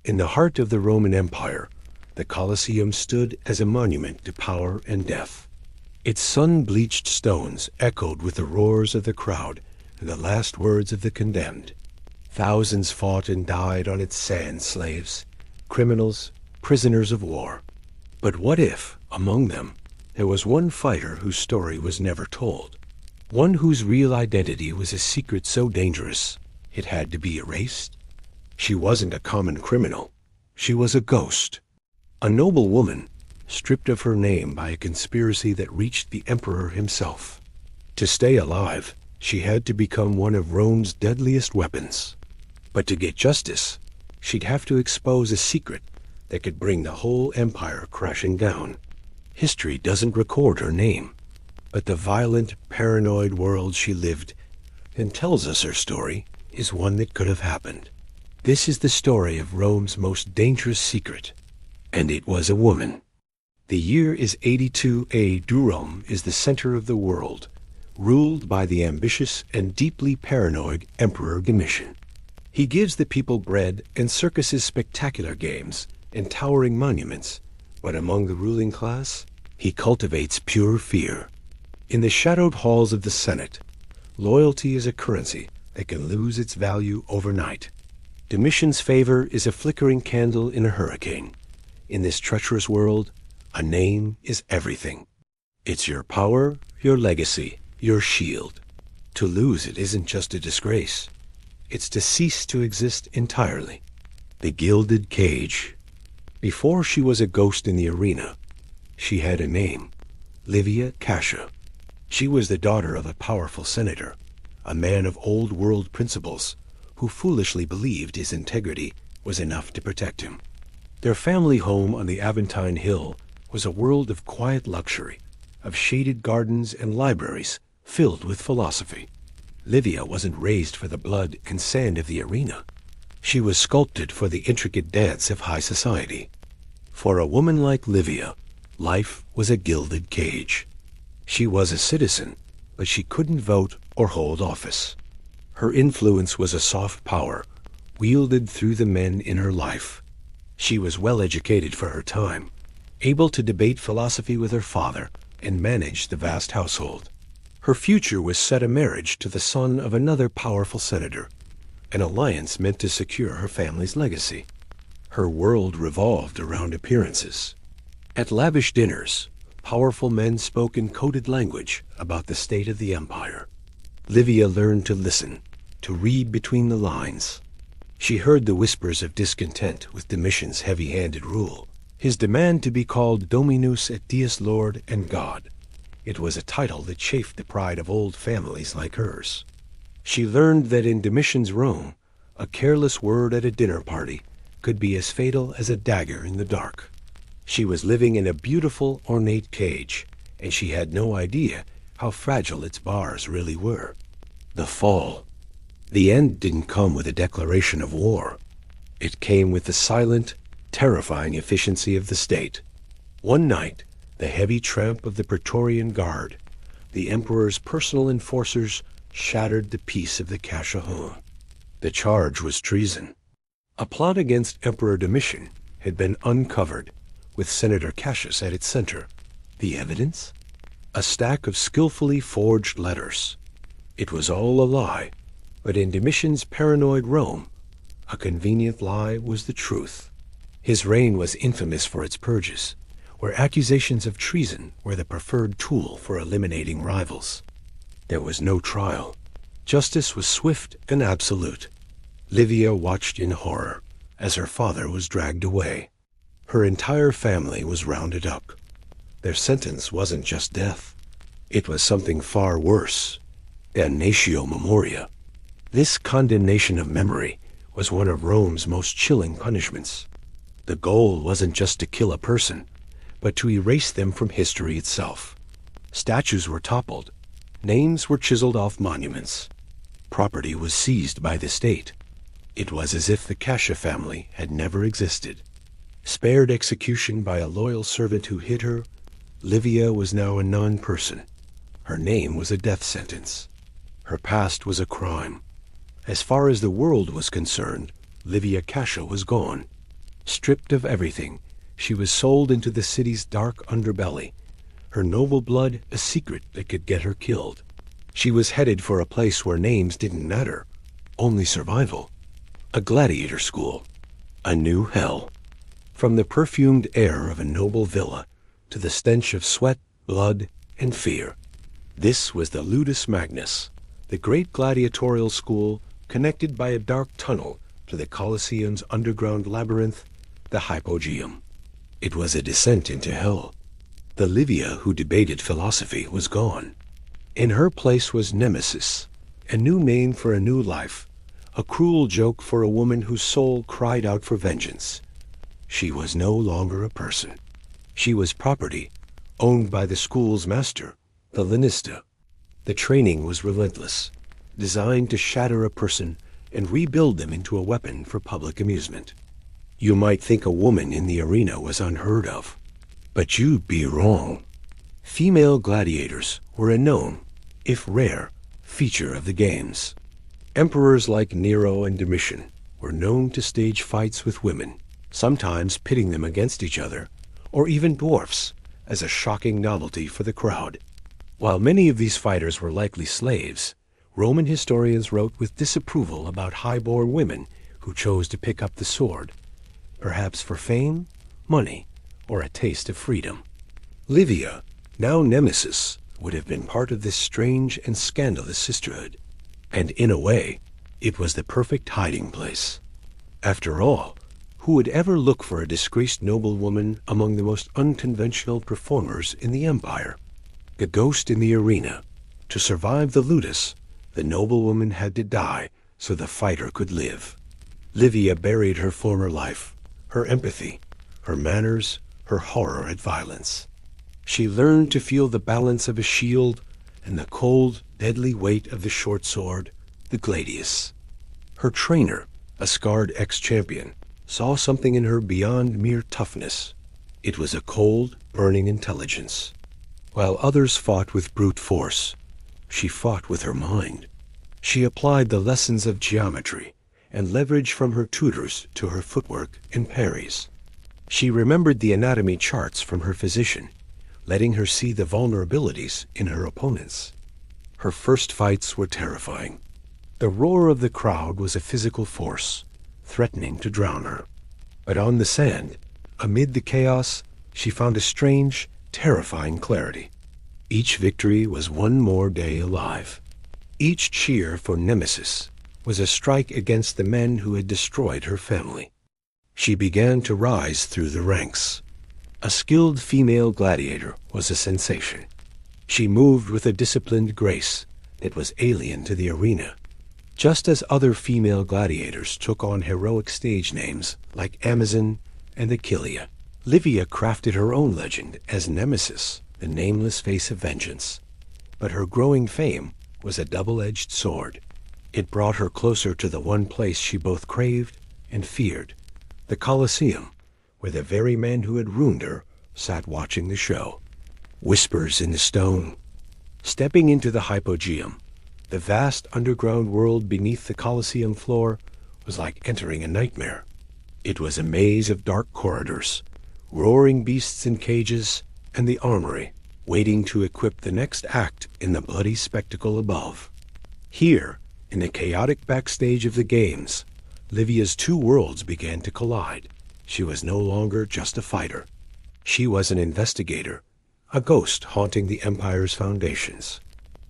In the heart of the Roman Empire, the Colosseum stood as a monument to power and death. Its sun-bleached stones echoed with the roars of the crowd and the last words of the condemned. Thousands fought and died on its sand, slaves, criminals, prisoners of war. But what if, among them, there was one fighter whose story was never told? One whose real identity was a secret so dangerous it had to be erased? She wasn't a common criminal. She was a ghost. A noble woman, stripped of her name by a conspiracy that reached the emperor himself. To stay alive, she had to become one of Rome's deadliest weapons. But to get justice, she'd have to expose a secret that could bring the whole empire crashing down. History doesn't record her name, but the violent, paranoid world she lived and tells us her story is one that could have happened. This is the story of Rome's most dangerous secret, and it was a woman. The year is 82 AD. Rome is the center of the world, ruled by the ambitious and deeply paranoid Emperor Domitian. He gives the people bread and circuses spectacular games and towering monuments, but among the ruling class, he cultivates pure fear. In the shadowed halls of the Senate, loyalty is a currency that can lose its value overnight. Domitian's favor is a flickering candle in a hurricane. In this treacherous world, a name is everything. It's your power, your legacy, your shield. To lose it isn't just a disgrace. It's to cease to exist entirely. The Gilded Cage. Before she was a ghost in the arena, she had a name, Livia Cassia. She was the daughter of a powerful senator, a man of old-world principles, who foolishly believed his integrity was enough to protect him. Their family home on the Aventine Hill was a world of quiet luxury, of shaded gardens and libraries filled with philosophy. Livia wasn't raised for the blood and sand of the arena. She was sculpted for the intricate dance of high society. For a woman like Livia, life was a gilded cage. She was a citizen, but she couldn't vote or hold office. Her influence was a soft power, wielded through the men in her life. She was well educated for her time, able to debate philosophy with her father and manage the vast household. Her future was set a marriage to the son of another powerful senator, an alliance meant to secure her family's legacy. Her world revolved around appearances. At lavish dinners, powerful men spoke in coded language about the state of the empire. Livia learned to listen, to read between the lines. She heard the whispers of discontent with Domitian's heavy-handed rule, his demand to be called Dominus et Deus Lord and God. It was a title that chafed the pride of old families like hers. She learned that in Domitian's Rome, a careless word at a dinner party could be as fatal as a dagger in the dark. She was living in a beautiful, ornate cage, and she had no idea how fragile its bars really were. The fall. The end didn't come with a declaration of war. It came with the silent, terrifying efficiency of the state. One night, the heavy tramp of the Praetorian Guard, the emperor's personal enforcers, shattered the peace of the Cascia home. The charge was treason. A plot against Emperor Domitian had been uncovered, with Senator Cassius at its center. The evidence? A stack of skillfully forged letters. It was all a lie, but in Domitian's paranoid Rome, a convenient lie was the truth. His reign was infamous for its purges, where accusations of treason were the preferred tool for eliminating rivals. There was no trial. Justice was swift and absolute. Livia watched in horror as her father was dragged away. Her entire family was rounded up. Their sentence wasn't just death. It was something far worse, damnatio memoria. This condemnation of memory was one of Rome's most chilling punishments. The goal wasn't just to kill a person, but to erase them from history itself. Statues were toppled. Names were chiseled off monuments. Property was seized by the state. It was as if the Cascia family had never existed. Spared execution by a loyal servant who hid her, Livia was now a non-person. Her name was a death sentence. Her past was a crime. As far as the world was concerned, Livia Cascia was gone. Stripped of everything, she was sold into the city's dark underbelly, her noble blood a secret that could get her killed. She was headed for a place where names didn't matter, only survival. A gladiator school. A new hell. From the perfumed air of a noble villa to the stench of sweat, blood, and fear. This was the Ludus Magnus, the great gladiatorial school connected by a dark tunnel to the Colosseum's underground labyrinth, the Hypogeum. It was a descent into hell. The Livia who debated philosophy was gone. In her place was Nemesis, a new name for a new life, a cruel joke for a woman whose soul cried out for vengeance. She was no longer a person. She was property, owned by the school's master, the Lanista. The training was relentless, designed to shatter a person and rebuild them into a weapon for public amusement. You might think a woman in the arena was unheard of, but you'd be wrong. Female gladiators were a known, if rare, feature of the games. Emperors like Nero and Domitian were known to stage fights with women, sometimes pitting them against each other, or even dwarfs, as a shocking novelty for the crowd. While many of these fighters were likely slaves, Roman historians wrote with disapproval about high-born women who chose to pick up the sword, perhaps for fame, money, or a taste of freedom. Livia, now Nemesis, would have been part of this strange and scandalous sisterhood, and in a way, it was the perfect hiding place. After all, who would ever look for a disgraced noblewoman among the most unconventional performers in the empire? The ghost in the arena. To survive the ludus, the noblewoman had to die so the fighter could live. Livia buried her former life, her empathy, her manners, her horror at violence. She learned to feel the balance of a shield and the cold, deadly weight of the short sword, the gladius. Her trainer, a scarred ex-champion, saw something in her beyond mere toughness. It was a cold, burning intelligence. While others fought with brute force, she fought with her mind. She applied the lessons of geometry and leverage from her tutors to her footwork and parries. She remembered the anatomy charts from her physician, letting her see the vulnerabilities in her opponents. Her first fights were terrifying. The roar of the crowd was a physical force, threatening to drown her. But on the sand, amid the chaos, she found a strange, terrifying clarity. Each victory was one more day alive. Each cheer for Nemesis was a strike against the men who had destroyed her family. She began to rise through the ranks. A skilled female gladiator was a sensation. She moved with a disciplined grace that was alien to the arena. Just as other female gladiators took on heroic stage names like Amazon and Achillia, Livia crafted her own legend as Nemesis, the nameless face of vengeance. But her growing fame was a double-edged sword. It brought her closer to the one place she both craved and feared, the Colosseum, where the very man who had ruined her sat watching the show. Whispers in the stone. Stepping into the Hypogeum, the vast underground world beneath the Colosseum floor was like entering a nightmare. It was a maze of dark corridors, roaring beasts in cages, and the armory, waiting to equip the next act in the bloody spectacle above. Here, in the chaotic backstage of the games, Livia's two worlds began to collide. She was no longer just a fighter. She was an investigator, a ghost haunting the Empire's foundations.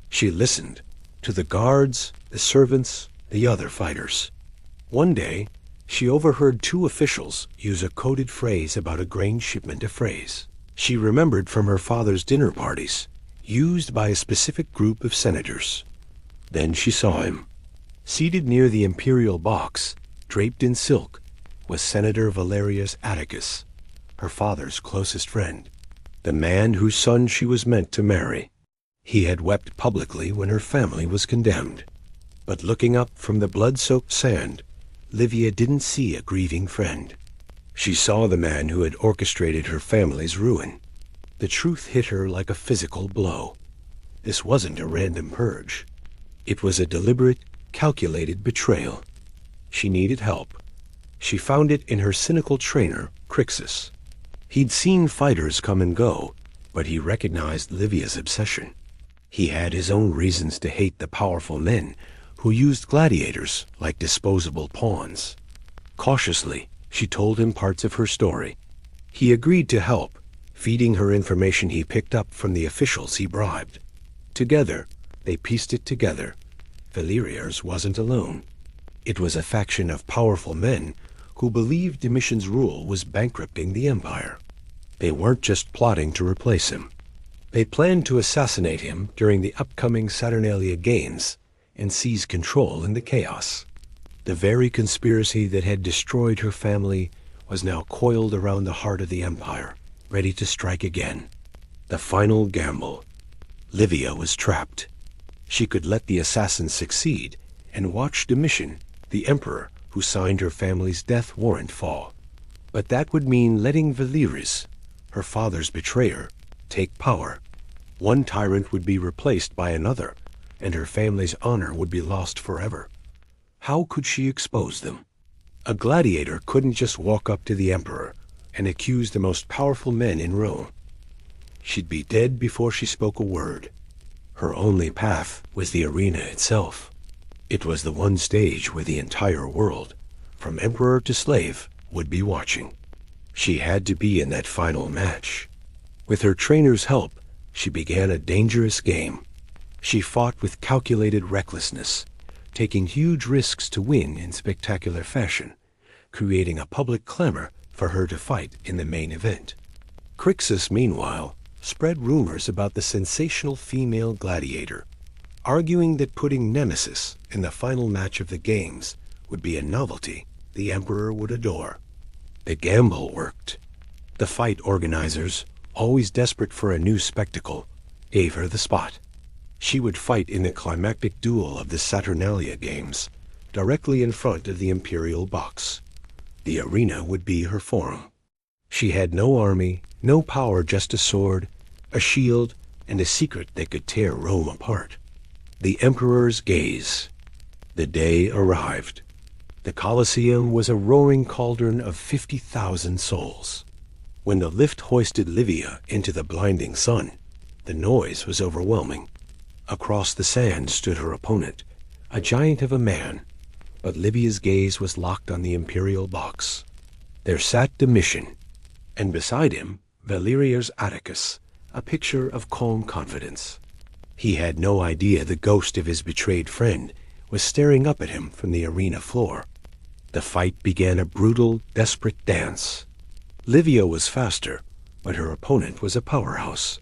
She listened to the guards, the servants, the other fighters. One day, she overheard two officials use a coded phrase about a grain shipment phrase she remembered from her father's dinner parties, used by a specific group of senators. Then she saw him. Seated near the imperial box, draped in silk, was Senator Valerius Atticus, her father's closest friend, the man whose son she was meant to marry. He had wept publicly when her family was condemned. But looking up from the blood-soaked sand, Livia didn't see a grieving friend. She saw the man who had orchestrated her family's ruin. The truth hit her like a physical blow. This wasn't a random purge. It was a deliberate, calculated betrayal. She needed help. She found it in her cynical trainer, Crixus. He'd seen fighters come and go, but he recognized Livia's obsession. He had his own reasons to hate the powerful men who used gladiators like disposable pawns. Cautiously, she told him parts of her story. He agreed to help, feeding her information he picked up from the officials he bribed. Together, they pieced it together. Valerius wasn't alone. It was a faction of powerful men who believed Domitian's rule was bankrupting the empire. They weren't just plotting to replace him. They planned to assassinate him during the upcoming Saturnalia Games and seize control in the chaos. The very conspiracy that had destroyed her family was now coiled around the heart of the empire, ready to strike again. The final gamble. Livia was trapped. She could let the assassins succeed and watch Domitian, the emperor who signed her family's death warrant, fall. But that would mean letting Valerius, her father's betrayer, take power. One tyrant would be replaced by another, and her family's honor would be lost forever. How could she expose them? A gladiator couldn't just walk up to the emperor and accuse the most powerful men in Rome. She'd be dead before she spoke a word. Her only path was the arena itself. It was the one stage where the entire world, from emperor to slave, would be watching. She had to be in that final match. With her trainer's help, she began a dangerous game. She fought with calculated recklessness, taking huge risks to win in spectacular fashion, creating a public clamor for her to fight in the main event. Crixus, meanwhile, spread rumors about the sensational female gladiator, arguing that putting Nemesis in the final match of the games would be a novelty the emperor would adore. The gamble worked. The fight organizers, always desperate for a new spectacle, gave her the spot. She would fight in the climactic duel of the Saturnalia Games, directly in front of the imperial box. The arena would be her forum. She had no army, no power, just a sword, a shield, and a secret that could tear Rome apart. The emperor's gaze. The day arrived. The Colosseum was a roaring cauldron of 50,000 souls. When the lift hoisted Livia into the blinding sun, the noise was overwhelming. Across the sand stood her opponent, a giant of a man, but Livia's gaze was locked on the imperial box. There sat Domitian, and beside him, Valerius Atticus, a picture of calm confidence. He had no idea the ghost of his betrayed friend was staring up at him from the arena floor. The fight began, a brutal, desperate dance. Livia was faster, but her opponent was a powerhouse.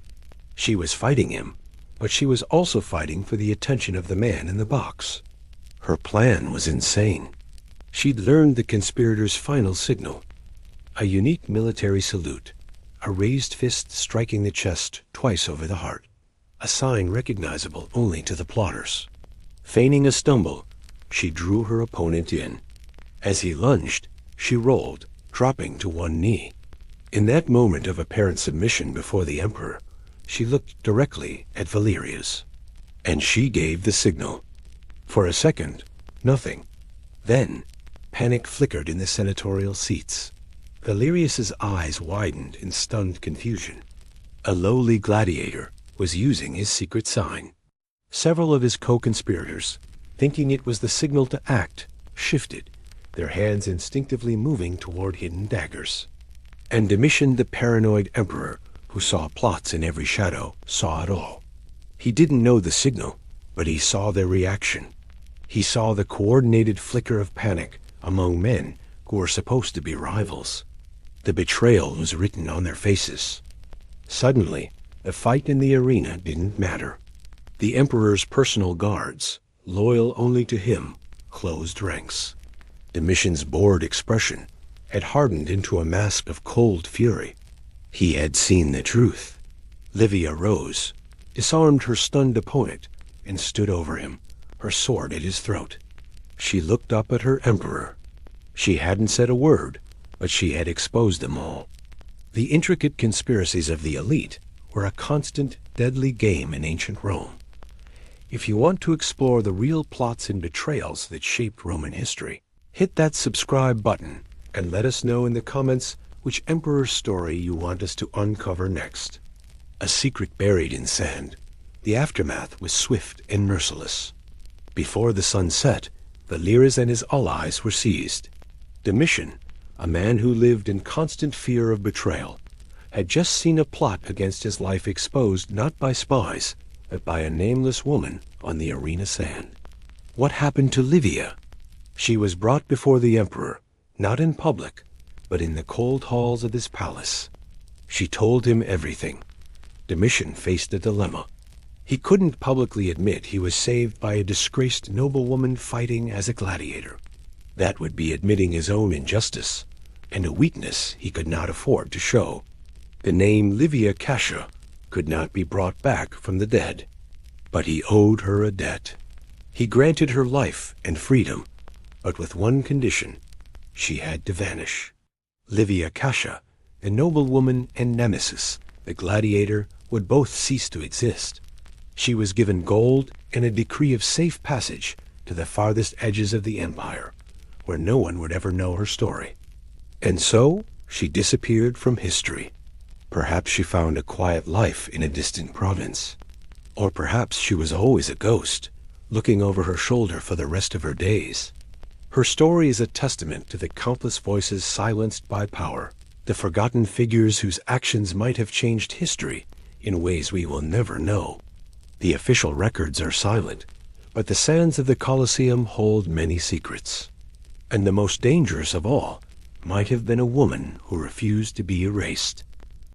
She was fighting him, but she was also fighting for the attention of the man in the box. Her plan was insane. She'd learned the conspirators' final signal, a unique military salute, a raised fist striking the chest twice over the heart, a sign recognizable only to the plotters. Feigning a stumble, she drew her opponent in. As he lunged, she rolled, dropping to one knee. In that moment of apparent submission before the emperor, she looked directly at Valerius, and she gave the signal. For a second, nothing. Then, panic flickered in the senatorial seats. Valerius's eyes widened in stunned confusion. A lowly gladiator was using his secret sign. Several of his co-conspirators, thinking it was the signal to act, shifted, their hands instinctively moving toward hidden daggers. And Domitian, the paranoid emperor, who saw plots in every shadow, saw it all. He didn't know the signal, but he saw their reaction. He saw the coordinated flicker of panic among men who were supposed to be rivals. The betrayal was written on their faces. Suddenly, the fight in the arena didn't matter. The emperor's personal guards, loyal only to him, closed ranks. Domitian's bored expression had hardened into a mask of cold fury. He had seen the truth. Livia rose, disarmed her stunned opponent, and stood over him, her sword at his throat. She looked up at her emperor. She hadn't said a word, but she had exposed them all. The intricate conspiracies of the elite were a constant, deadly game in ancient Rome. If you want to explore the real plots and betrayals that shaped Roman history, hit that subscribe button And let us know in the comments which emperor's story you want us to uncover next. A secret buried in sand. The aftermath was swift and merciless. Before the sun set, Valeras and his allies were seized. Domitian, a man who lived in constant fear of betrayal, had just seen a plot against his life exposed not by spies, but by a nameless woman on the arena sand. What happened to Livia? She was brought before the emperor, not in public, but in the cold halls of his palace. She told him everything. Domitian faced a dilemma. He couldn't publicly admit he was saved by a disgraced noblewoman fighting as a gladiator. That would be admitting his own injustice, and a weakness he could not afford to show. The name Livia Cassia could not be brought back from the dead, but he owed her a debt. He granted her life and freedom, but with one condition: she had to vanish. Livia Cassia, the noblewoman, and Nemesis, the gladiator, would both cease to exist. She was given gold and a decree of safe passage to the farthest edges of the empire, where no one would ever know her story. And so she disappeared from history. Perhaps she found a quiet life in a distant province. Or perhaps she was always a ghost, looking over her shoulder for the rest of her days. Her story is a testament to the countless voices silenced by power, the forgotten figures whose actions might have changed history in ways we will never know. The official records are silent, but the sands of the Colosseum hold many secrets. And the most dangerous of all might have been a woman who refused to be erased.